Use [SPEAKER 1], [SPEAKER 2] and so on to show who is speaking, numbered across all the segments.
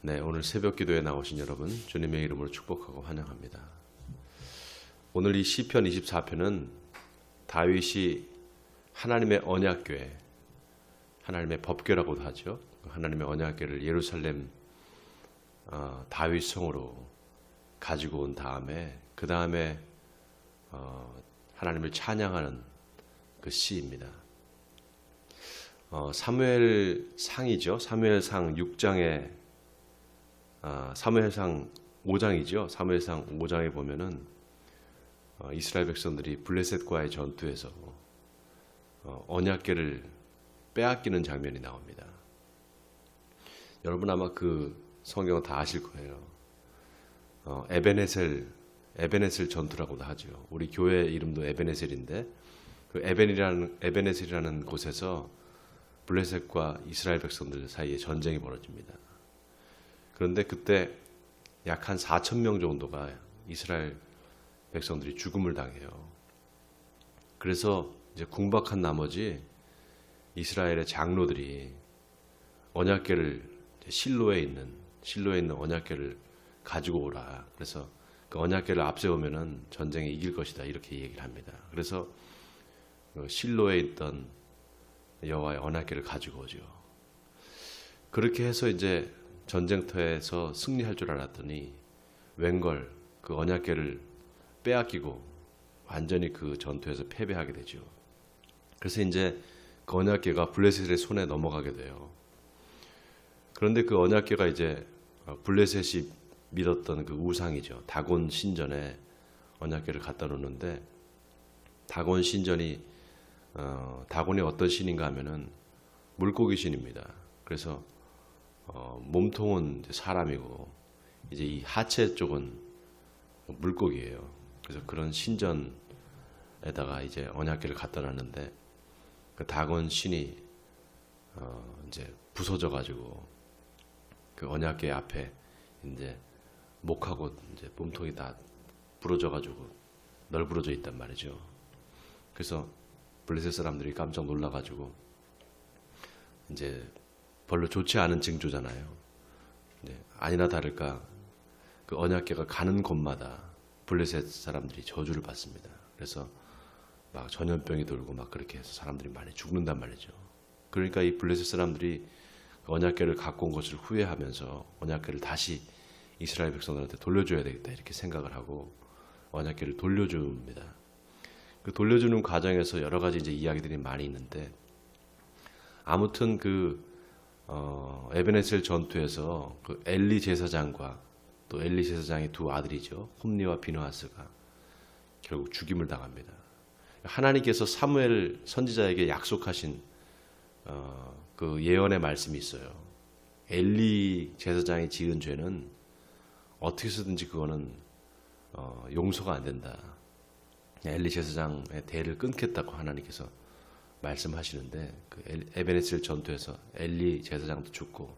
[SPEAKER 1] 네, 오늘 새벽 기도에 나오신 여러분 주님의 이름으로 축복하고 환영합니다. 오늘 이 시편 24편은 다윗이 하나님의 언약궤, 하나님의 법궤라고도 하죠. 하나님의 언약궤를 예루살렘 다윗 성으로 가지고 온 다음에 그 다음에 하나님을 찬양하는 그 시입니다. 사무엘상이죠. 사무엘상 6장에 사무엘상 5장이죠. 사무엘상 5장에 보면은 이스라엘 백성들이 블레셋과의 전투에서 언약궤를 빼앗기는 장면이 나옵니다. 여러분 아마 그 성경은 다 아실 거예요. 에베네셀 전투라고도 하죠. 우리 교회 이름도 에베네셀인데 그 에베네셀이라는 곳에서 블레셋과 이스라엘 백성들 사이에 전쟁이 벌어집니다. 그런데 그때 약 한 4천 명 정도가 이스라엘 백성들이 죽음을 당해요. 그래서 이제 궁박한 나머지 이스라엘의 장로들이 언약궤를 실로에 있는 언약궤를 가지고 오라. 그래서 그 언약궤를 앞세우면은 전쟁에 이길 것이다. 이렇게 얘기를 합니다. 그래서 실로에 있던 여호와의 언약궤를 가지고 오죠. 그렇게 해서 이제 전쟁터에서 승리할 줄 알았더니 웬걸 그 언약궤를 빼앗기고 완전히 그 전투에서 패배하게 되죠. 그래서 이제 그 언약궤가 블레셋의 손에 넘어가게 돼요. 그런데 그 언약궤가 이제 블레셋이 믿었던 그 우상이죠. 다곤 신전에 언약궤를 갖다 놓는데 다곤 신전이 다곤이 어떤 신인가 하면은 물고기 신입니다. 그래서 몸통은 사람이고 이제 이 하체 쪽은 물고기예요. 그래서 그런 신전에다가 이제 언약궤를 갖다 놨는데 그 다곤 신이 이제 부서져 가지고 그 언약궤 앞에 이제 목하고 이제 몸통이 다 부러져 가지고 널브러져 있단 말이죠. 그래서 블레셋 사람들이 깜짝 놀라 가지고 이제 별로 좋지 않은 징조잖아요. 아니나 다를까 그 언약궤가 가는 곳마다 블레셋 사람들이 저주를 받습니다. 그래서 막 전염병이 돌고 막 그렇게 해서 사람들이 많이 죽는단 말이죠. 그러니까 이 블레셋 사람들이 언약궤를 갖고 온 것을 후회하면서 언약궤를 다시 이스라엘 백성들한테 돌려줘야 되겠다 이렇게 생각을 하고 언약궤를 돌려줍니다. 그 돌려주는 과정에서 여러 가지 이제 이야기들이 많이 있는데 아무튼 그 에베네셀 전투에서 그 엘리 제사장과 또 엘리 제사장의 두 아들이죠. 홈니와 비느하스가 결국 죽임을 당합니다. 하나님께서 사무엘 선지자에게 약속하신 그 예언의 말씀이 있어요. 엘리 제사장이 지은 죄는 어떻게 해서든지 그거는 용서가 안 된다. 엘리 제사장의 대를 끊겠다고 하나님께서 말씀하시는데 그 에베네셀 전투에서 엘리 제사장도 죽고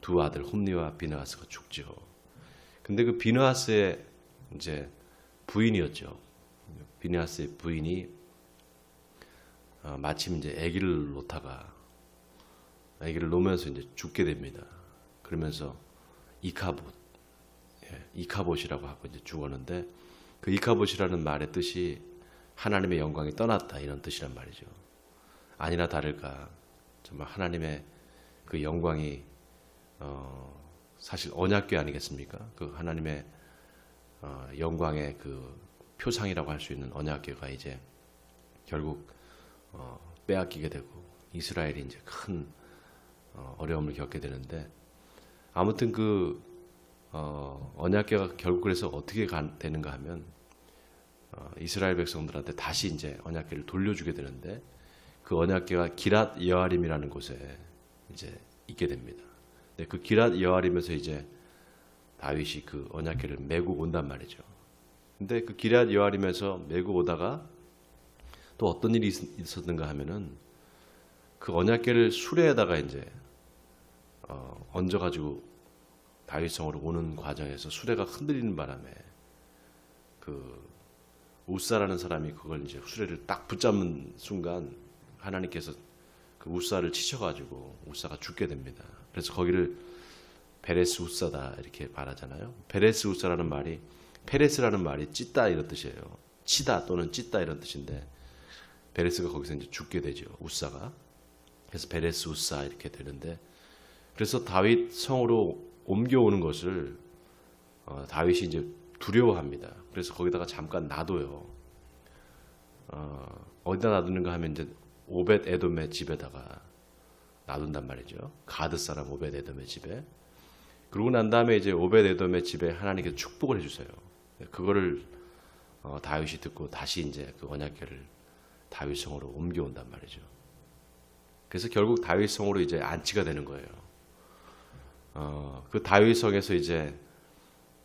[SPEAKER 1] 두 아들 홈니와 비느하스가 죽죠. 근데 그 비느하스의 이제 부인이었죠. 비느하스의 부인이 마침 이제 아기를 놓으면서 이제 죽게 됩니다. 그러면서 이카봇이라고 하고 이제 죽었는데 그 이카봇이라는 말의 뜻이 하나님의 영광이 떠났다 이런 뜻이란 말이죠. 아니나 다를까 정말 하나님의 그 영광이 사실 언약궤 아니겠습니까? 그 하나님의 영광의 그 표상이라고 할 수 있는 언약궤가 이제 결국 빼앗기게 되고 이스라엘이 이제 큰 어려움을 겪게 되는데 아무튼 그 언약궤가 결국 그래서 어떻게 되는가 하면 이스라엘 백성들한테 다시 이제 언약궤를 돌려주게 되는데 그 언약궤가 기랏 여아림이라는 곳에 이제 있게 됩니다. 근데 그 기랏 여아림에서 이제 다윗이 그 언약궤를 메고 온단 말이죠. 근데 그 기랏 여아림에서 메고 오다가 또 어떤 일이 있었는가 하면은 그 언약궤를 수레에다가 이제 얹어가지고 다윗성으로 오는 과정에서 수레가 흔들리는 바람에 그 우사라는 사람이 그걸 이제 수레를 딱 붙잡는 순간 하나님께서 그 우사를 치셔가지고 우사가 죽게 됩니다. 그래서 거기를 베레스 우사다 이렇게 말하잖아요. 베레스 우사라는 말이 페레스라는 말이 찢다 이런 뜻이에요. 치다 또는 찢다 이런 뜻인데 베레스가 거기서 이제 죽게 되죠. 우사가. 그래서 베레스 우사 이렇게 되는데 그래서 다윗 성으로 옮겨오는 것을 다윗이 이제 두려워합니다. 그래서 거기다가 잠깐 놔둬요. 어디다 놔두는가 하면 이제 오벳 에돔의 집에다가 놔둔단 말이죠. 가드 사람 오벳 에돔의 집에. 그러고 난 다음에 이제 오벳 에돔의 집에 하나님께서 축복을 해주세요. 그거를 다윗이 듣고 다시 이제 그 언약궤를 다윗 성으로 옮겨온단 말이죠. 그래서 결국 다윗 성으로 이제 안치가 되는 거예요. 그 다윗 성에서 이제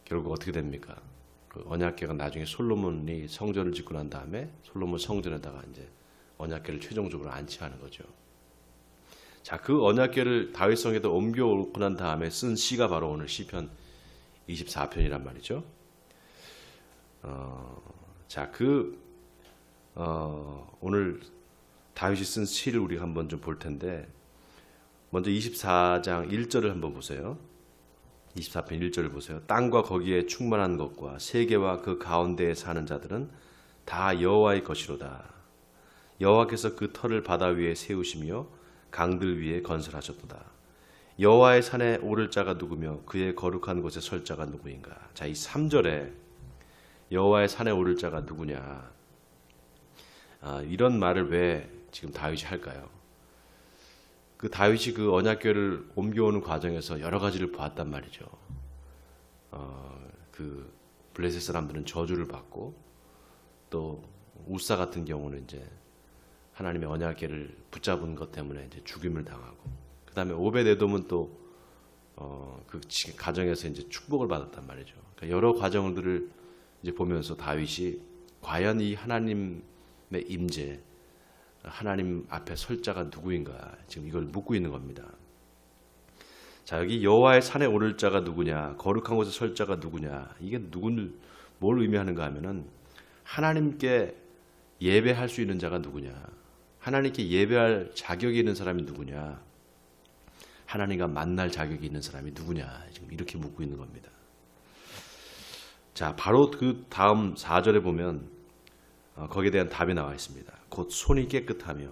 [SPEAKER 1] 결국 어떻게 됩니까? 그 언약궤가 나중에 솔로몬이 성전을 짓고 난 다음에 솔로몬 성전에다가 이제 언약궤를 최종적으로 안치하는 거죠. 자, 그 언약궤를 다윗성에도 옮겨오고 난 다음에 쓴 시가 바로 오늘 시편 24편이란 말이죠. 자, 오늘 다윗이 쓴 시를 우리가 한번 좀 볼 텐데 먼저 24장 1절을 한번 보세요. 24편 1절을 보세요. 땅과 거기에 충만한 것과 세계와 그 가운데에 사는 자들은 다 여호와의 것이로다. 여호와께서 그 터를 바다 위에 세우시며 강들 위에 건설하셨도다. 여호와의 산에 오를 자가 누구며 그의 거룩한 곳에 설 자가 누구인가. 자, 이 3절에 여호와의 산에 오를 자가 누구냐. 이런 말을 왜 지금 다윗이 할까요? 그 다윗이 그 언약궤를 옮겨오는 과정에서 여러 가지를 보았단 말이죠. 그 블레셋 사람들은 저주를 받고 또 우사 같은 경우는 이제 하나님의 언약궤를 붙잡은 것 때문에 이제 죽임을 당하고, 그 다음에 오벳 에돔은 또 그 가정에서 이제 축복을 받았단 말이죠. 그러니까 여러 과정들을 이제 보면서 다윗이 과연 이 하나님의 임재, 하나님 앞에 설 자가 누구인가 지금 이걸 묻고 있는 겁니다. 자, 여기 여호와의 산에 오를 자가 누구냐, 거룩한 곳에 설 자가 누구냐, 이게 뭘 의미하는가 하면은 하나님께 예배할 수 있는 자가 누구냐, 하나님께 예배할 자격이 있는 사람이 누구냐, 하나님과 만날 자격이 있는 사람이 누구냐, 지금 이렇게 묻고 있는 겁니다. 자, 바로 그 다음 4절에 보면 거기에 대한 답이 나와 있습니다. 곧 손이 깨끗하며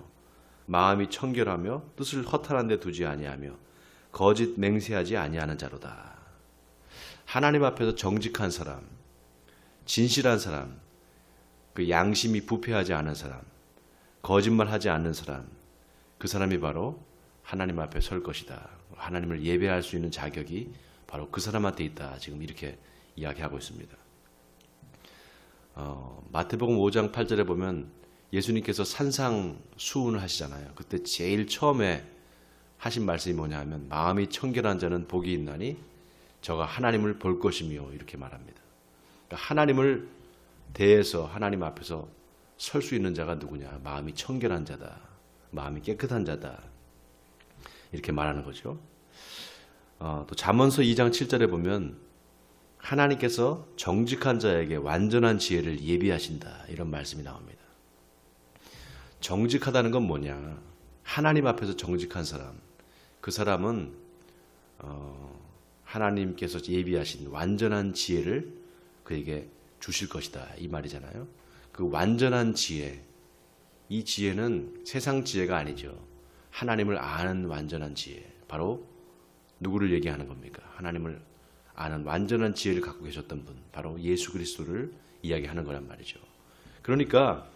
[SPEAKER 1] 마음이 청결하며 뜻을 허탄한 데 두지 아니하며 거짓 맹세하지 아니하는 자로다. 하나님 앞에서 정직한 사람, 진실한 사람, 그 양심이 부패하지 않은 사람, 거짓말하지 않는 사람, 그 사람이 바로 하나님 앞에 설 것이다. 하나님을 예배할 수 있는 자격이 바로 그 사람한테 있다. 지금 이렇게 이야기하고 있습니다. 마태복음 5장 8절에 보면 예수님께서 산상수훈을 하시잖아요. 그때 제일 처음에 하신 말씀이 뭐냐 하면 마음이 청결한 자는 복이 있나니 저가 하나님을 볼 것이며 이렇게 말합니다. 그러니까 하나님을 대해서 하나님 앞에서 설 수 있는 자가 누구냐, 마음이 청결한 자다, 마음이 깨끗한 자다, 이렇게 말하는 거죠. 또 잠언서 2장 7절에 보면 하나님께서 정직한 자에게 완전한 지혜를 예비하신다, 이런 말씀이 나옵니다. 정직하다는 건 뭐냐, 하나님 앞에서 정직한 사람, 그 사람은 하나님께서 예비하신 완전한 지혜를 그에게 주실 것이다, 이 말이잖아요. 그 완전한 지혜, 이 지혜는 세상 지혜가 아니죠. 하나님을 아는 완전한 지혜, 바로 누구를 얘기하는 겁니까? 하나님을 아는 완전한 지혜를 갖고 계셨던 분, 바로 예수 그리스도를 이야기하는 거란 말이죠. 그러니까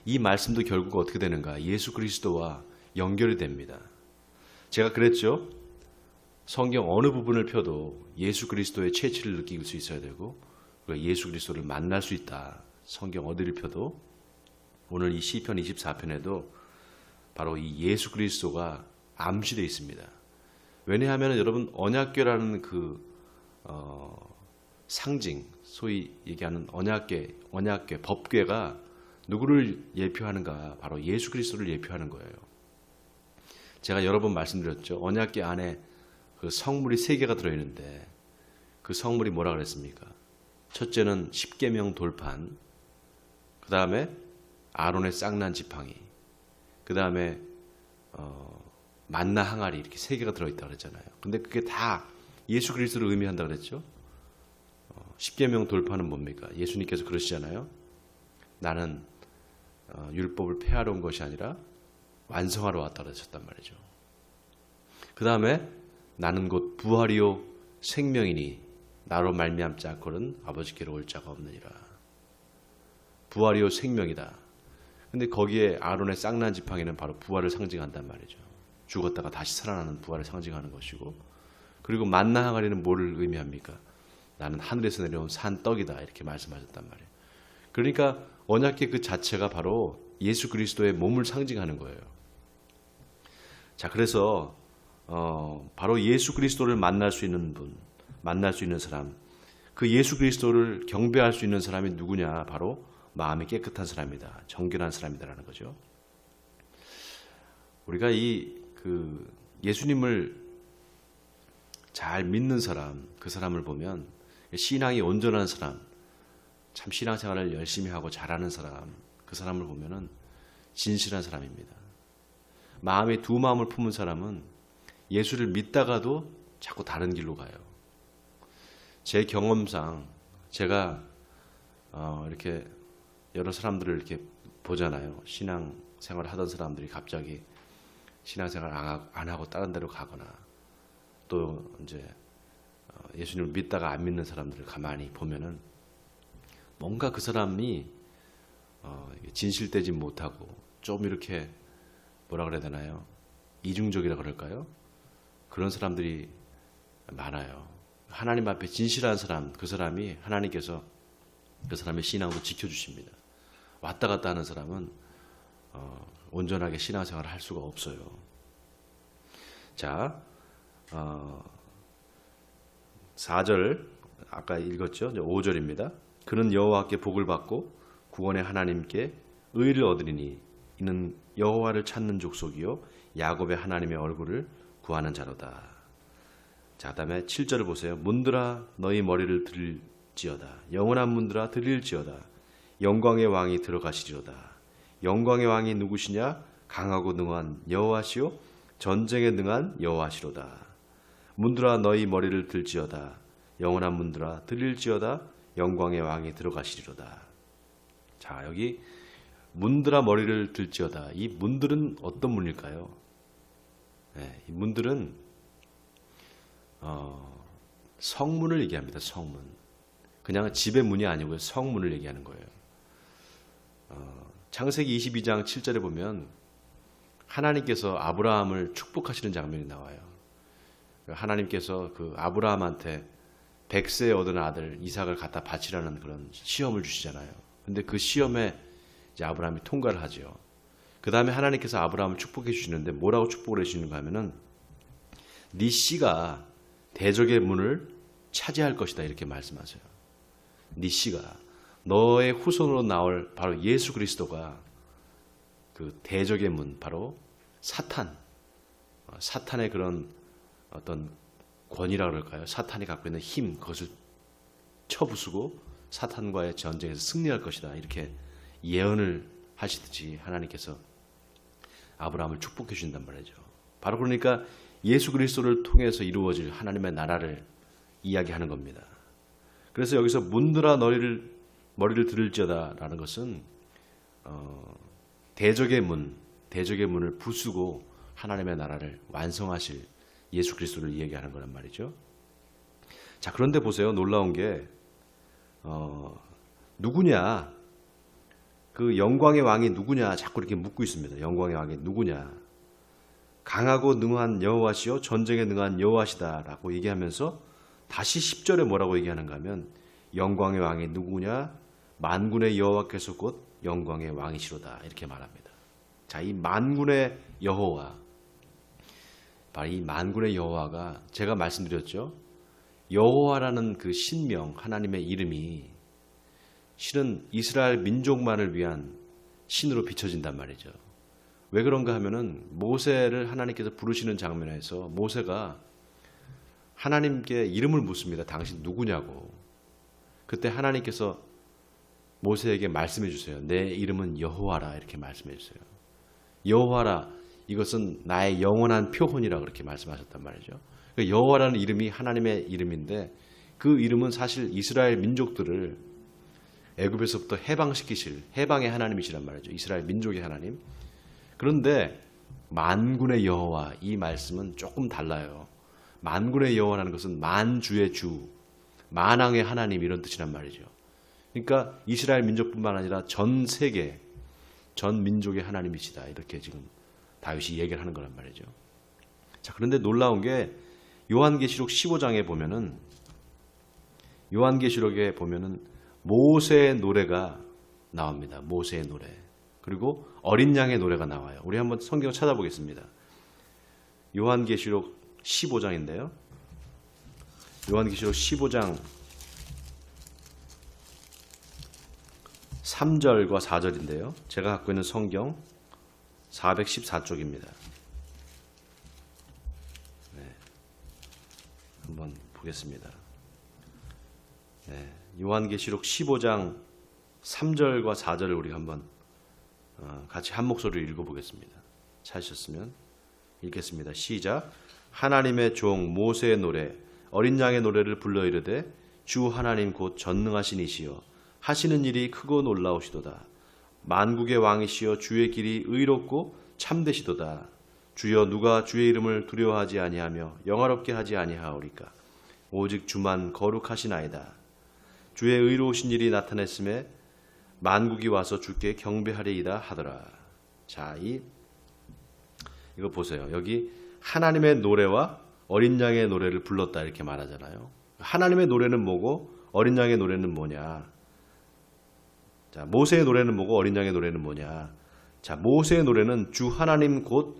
[SPEAKER 1] 이 말씀도 결국 어떻게 되는가, 예수 그리스도와 연결이 됩니다. 제가 그랬죠. 성경 어느 부분을 펴도 예수 그리스도의 채취를 느낄 수 있어야 되고 예수 그리스도를 만날 수 있다. 성경 어디를 펴도 오늘 이 시편 24편에도 바로 이 예수 그리스도가 암시되어 있습니다. 왜냐하면 여러분, 언약궤라는 그 상징, 소위 얘기하는 언약궤, 법궤가 누구를 예표하는가? 바로 예수 그리스도를 예표하는 거예요. 제가 여러 번 말씀드렸죠. 언약궤 안에 그 성물이 3개가 들어있는데 그 성물이 뭐라 그랬습니까? 첫째는 십계명 돌판, 그 다음에 아론의 쌍난 지팡이, 그 다음에 만나 항아리, 이렇게 3개가 들어있다고 그랬잖아요. 근데 그게 다 예수 그리스도를 의미한다 그랬죠. 십계명 돌파는 뭡니까? 예수님께서 그러시잖아요. 나는 율법을 폐하러 온 것이 아니라 완성하러 왔다 그러셨단 말이죠. 그 다음에 나는 곧 부활이요 생명이니 나로 말미암지 않고는 아버지께로 올 자가 없느니라. 부활이요 생명이다. 근데 거기에 아론의 쌍난 지팡이는 바로 부활을 상징한단 말이죠. 죽었다가 다시 살아나는 부활을 상징하는 것이고, 그리고 만나 항아리는 뭐를 의미합니까? 나는 하늘에서 내려온 산 떡이다 이렇게 말씀하셨단 말이에요. 그러니까 언약궤 그 자체가 바로 예수 그리스도의 몸을 상징하는 거예요. 자, 그래서 바로 예수 그리스도를 만날 수 있는 분, 만날 수 있는 사람, 그 예수 그리스도를 경배할 수 있는 사람이 누구냐? 바로 마음이 깨끗한 사람이다, 정결한 사람이다라는 거죠. 우리가 예수님을 잘 믿는 사람, 그 사람을 보면 신앙이 온전한 사람, 참 신앙생활을 열심히 하고 잘하는 사람, 그 사람을 보면은 진실한 사람입니다. 마음에 두 마음을 품은 사람은 예수를 믿다가도 자꾸 다른 길로 가요. 제 경험상 제가 이렇게 여러 사람들을 이렇게 보잖아요. 신앙생활 하던 사람들이 갑자기 신앙생활 안 하고 다른 데로 가거나, 또 이제 예수님을 믿다가 안 믿는 사람들을 가만히 보면은 뭔가 그 사람이 진실되지 못하고 좀 이렇게 뭐라 그래야 되나요? 이중적이라 그럴까요? 그런 사람들이 많아요. 하나님 앞에 진실한 사람, 그 사람이 하나님께서 그 사람의 신앙도 지켜주십니다. 왔다 갔다 하는 사람은 온전하게 신앙생활을 할 수가 없어요. 자, 4절 아까 읽었죠? 5절입니다. 그는 여호와께 복을 받고 구원의 하나님께 의를 얻으리니 이는 여호와를 찾는 족속이요 야곱의 하나님의 얼굴을 구하는 자로다. 자, 그다음에 7절을 보세요. 문들아 너희 머리를 들일지어다. 영원한 문들아 들릴지어다. 영광의 왕이 들어가시리로다. 영광의 왕이 누구시냐? 강하고 능한 여호와시요 전쟁에 능한 여호와시로다. 문들아 너희 머리를 들지어다. 영원한 문들아 들릴지어다. 영광의 왕이 들어가시리로다. 자, 여기 문들아 머리를 들지어다. 이 문들은 어떤 문일까요? 네, 이 문들은 성문을 얘기합니다. 성문. 그냥 집의 문이 아니고요. 성문을 얘기하는 거예요. 창세기 22장 7절에 보면 하나님께서 아브라함을 축복하시는 장면이 나와요. 하나님께서 그 아브라함한테 100세에 얻은 아들 이삭을 갖다 바치라는 그런 시험을 주시잖아요. 근데 그 시험에 이제 아브라함이 통과를 하죠. 그 다음에 하나님께서 아브라함을 축복해 주시는데 뭐라고 축복을 해 주시는가 하면은 네 씨가 대적의 문을 차지할 것이다 이렇게 말씀하세요. 네 씨가, 너의 후손으로 나올 바로 예수 그리스도가 그 대적의 문, 바로 사탄의 그런 어떤 권위라 그럴까요? 사탄이 갖고 있는 힘, 그것을 쳐부수고 사탄과의 전쟁에서 승리할 것이다 이렇게 예언을 하시듯이 하나님께서 아브라함을 축복해 주신단 말이죠. 바로 그러니까 예수 그리스도를 통해서 이루어질 하나님의 나라를 이야기하는 겁니다. 그래서 여기서 문들아 머리를 들을지어다 라는 것은 대적의 문을 부수고 하나님의 나라를 완성하실 예수 그리스도를 이야기하는 거란 말이죠. 자, 그런데 보세요. 놀라운 게 누구냐? 그 영광의 왕이 누구냐? 자꾸 이렇게 묻고 있습니다. 영광의 왕이 누구냐? 강하고 능한 여호와시요 전쟁에 능한 여호와시다라고 얘기하면서 다시 10절에 뭐라고 얘기하는가 하면 영광의 왕이 누구냐? 만군의 여호와께서 곧 영광의 왕이시로다 이렇게 말합니다. 자, 이 만군의 여호와, 바로 이 만군의 여호와가 제가 말씀드렸죠. 여호와라는 그 신명, 하나님의 이름이 실은 이스라엘 민족만을 위한 신으로 비춰진단 말이죠. 왜 그런가 하면은 모세를 하나님께서 부르시는 장면에서 모세가 하나님께 이름을 묻습니다. 당신 누구냐고. 그때 하나님께서 모세에게 말씀해 주세요. 내 이름은 여호와라 이렇게 말씀해 주세요. 여호와라, 이것은 나의 영원한 표혼이라 그렇게 말씀하셨단 말이죠. 그러니까 여호와라는 이름이 하나님의 이름인데 그 이름은 사실 이스라엘 민족들을 애굽에서부터 해방시키실 해방의 하나님이시란 말이죠. 이스라엘 민족의 하나님. 그런데 만군의 여호와 이 말씀은 조금 달라요. 만군의 여호와라는 것은 만주의 주, 만왕의 하나님 이런 뜻이란 말이죠. 그러니까 이스라엘 민족뿐만 아니라 전 세계, 전 민족의 하나님이시다. 이렇게 지금 다윗이 얘기를 하는 거란 말이죠. 자, 그런데 놀라운 게 요한계시록 15장에 보면은 요한계시록에 보면은 모세의 노래가 나옵니다. 모세의 노래. 그리고 어린 양의 노래가 나와요. 우리 한번 성경을 찾아보겠습니다. 요한계시록 15장인데요. 요한계시록 15장 3절과 4절인데요. 제가 갖고 있는 성경 414쪽입니다. 네, 한번 보겠습니다. 네, 요한계시록 15장 3절과 4절을 우리가 한번 같이 한 목소리로 읽어보겠습니다. 찾으셨으면 읽겠습니다. 시작. 하나님의 종 모세의 노래 어린 양의 노래를 불러 이르되 주 하나님 곧 전능하신 이시여 하시는 일이 크고 놀라우시도다. 만국의 왕이시여 주의 길이 의롭고 참되시도다. 주여 누가 주의 이름을 두려워하지 아니하며 영화롭게 하지 아니하오리까. 오직 주만 거룩하시나이다. 주의 의로우신 일이 나타냈음에 만국이 와서 주께 경배하리이다 하더라. 자, 이거 보세요. 여기 하나님의 노래와 어린 양의 노래를 불렀다 이렇게 말하잖아요. 하나님의 노래는 뭐고 어린 양의 노래는 뭐냐? 자, 모세의 노래는 뭐고 어린 양의 노래는 뭐냐? 자, 모세의 노래는 주 하나님 곧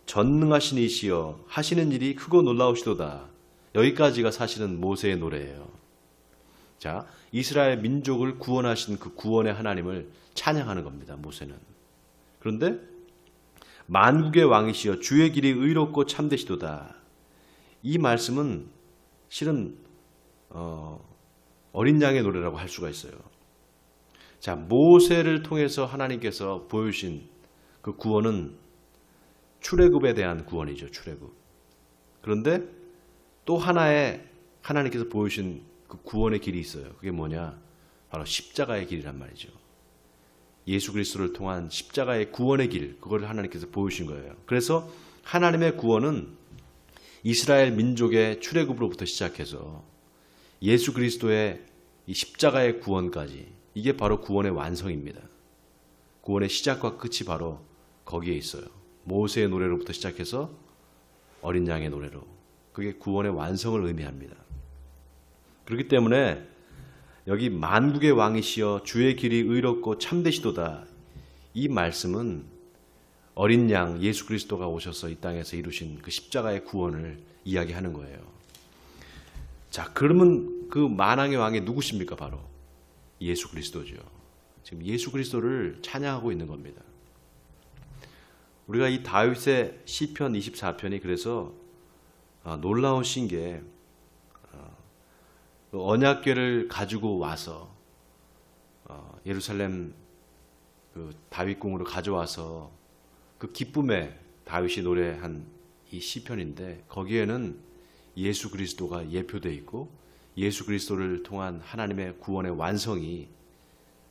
[SPEAKER 1] 전능하신 이시여 하시는 일이 크고 놀라우시도다. 여기까지가 사실은 모세의 노래예요. 자, 이스라엘 민족을 구원하신 그 구원의 하나님을 찬양하는 겁니다. 모세는. 그런데 만국의 왕이시여 주의 길이 의롭고 참되시도다. 이 말씀은 실은 어린 양의 노래라고 할 수가 있어요. 자, 모세를 통해서 하나님께서 보여주신 그 구원은 출애굽에 대한 구원이죠. 출애굽. 그런데 또 하나의 하나님께서 보여주신 그 구원의 길이 있어요. 그게 뭐냐? 바로 십자가의 길이란 말이죠. 예수 그리스도를 통한 십자가의 구원의 길, 그걸 하나님께서 보여주신 거예요. 그래서 하나님의 구원은 이스라엘 민족의 출애굽으로부터 시작해서 예수 그리스도의 이 십자가의 구원까지 이게 바로 구원의 완성입니다. 구원의 시작과 끝이 바로 거기에 있어요. 모세의 노래로부터 시작해서 어린 양의 노래로. 그게 구원의 완성을 의미합니다. 그렇기 때문에 여기 만국의 왕이시여 주의 길이 의롭고 참되시도다. 이 말씀은 어린 양 예수 그리스도가 오셔서 이 땅에서 이루신 그 십자가의 구원을 이야기하는 거예요. 자, 그러면 그 만왕의 왕이 누구십니까? 바로 예수 그리스도죠. 지금 예수 그리스도를 찬양하고 있는 겁니다. 우리가 이 다윗의 시편 24편이 그래서 놀라우신 게 언약궤를 가지고 와서 예루살렘 그 다윗궁으로 가져와서 그 기쁨에 다윗이 노래한 이 시편인데 거기에는 예수 그리스도가 예표되어 있고 예수 그리스도를 통한 하나님의 구원의 완성이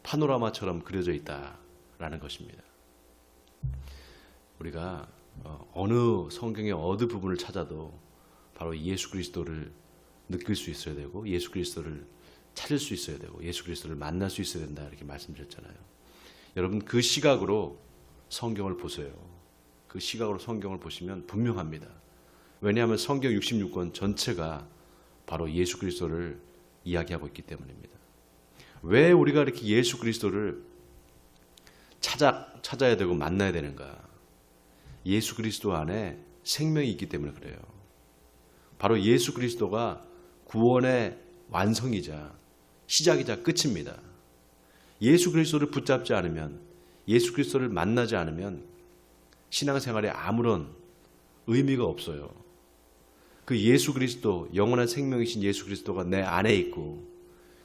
[SPEAKER 1] 파노라마처럼 그려져 있다라는 것입니다. 우리가 어느 성경의 어느 부분을 찾아도 바로 예수 그리스도를 느낄 수 있어야 되고 예수 그리스도를 찾을 수 있어야 되고 예수 그리스도를 만날 수 있어야 된다 이렇게 말씀드렸잖아요. 여러분 그 시각으로 성경을 보세요. 그 시각으로 성경을 보시면 분명합니다. 왜냐하면 성경 66권 전체가 바로 예수 그리스도를 이야기하고 있기 때문입니다. 왜 우리가 이렇게 예수 그리스도를 찾아야 되고 만나야 되는가? 예수 그리스도 안에 생명이 있기 때문에 그래요. 바로 예수 그리스도가 구원의 완성이자 시작이자 끝입니다. 예수 그리스도를 붙잡지 않으면 예수 그리스도를 만나지 않으면 신앙생활에 아무런 의미가 없어요. 그 예수 그리스도, 영원한 생명이신 예수 그리스도가 내 안에 있고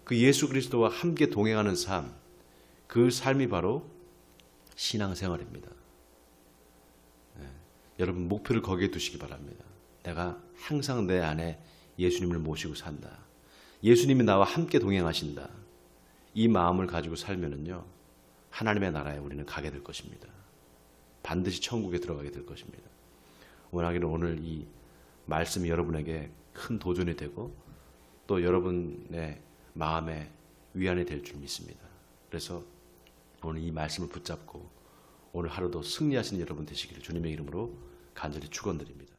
[SPEAKER 1] 그 예수 그리스도와 함께 동행하는 삶, 그 삶이 바로 신앙생활입니다. 여러분 목표를 거기에 두시기 바랍니다. 내가 항상 내 안에 예수님을 모시고 산다. 예수님이 나와 함께 동행하신다. 이 마음을 가지고 살면은요, 하나님의 나라에 우리는 가게 될 것입니다. 반드시 천국에 들어가게 될 것입니다. 원하기는 오늘 이 말씀이 여러분에게 큰 도전이 되고 또 여러분의 마음에 위안이 될 줄 믿습니다. 그래서 오늘 이 말씀을 붙잡고 오늘 하루도 승리하시는 여러분 되시기를 주님의 이름으로 간절히 축원드립니다.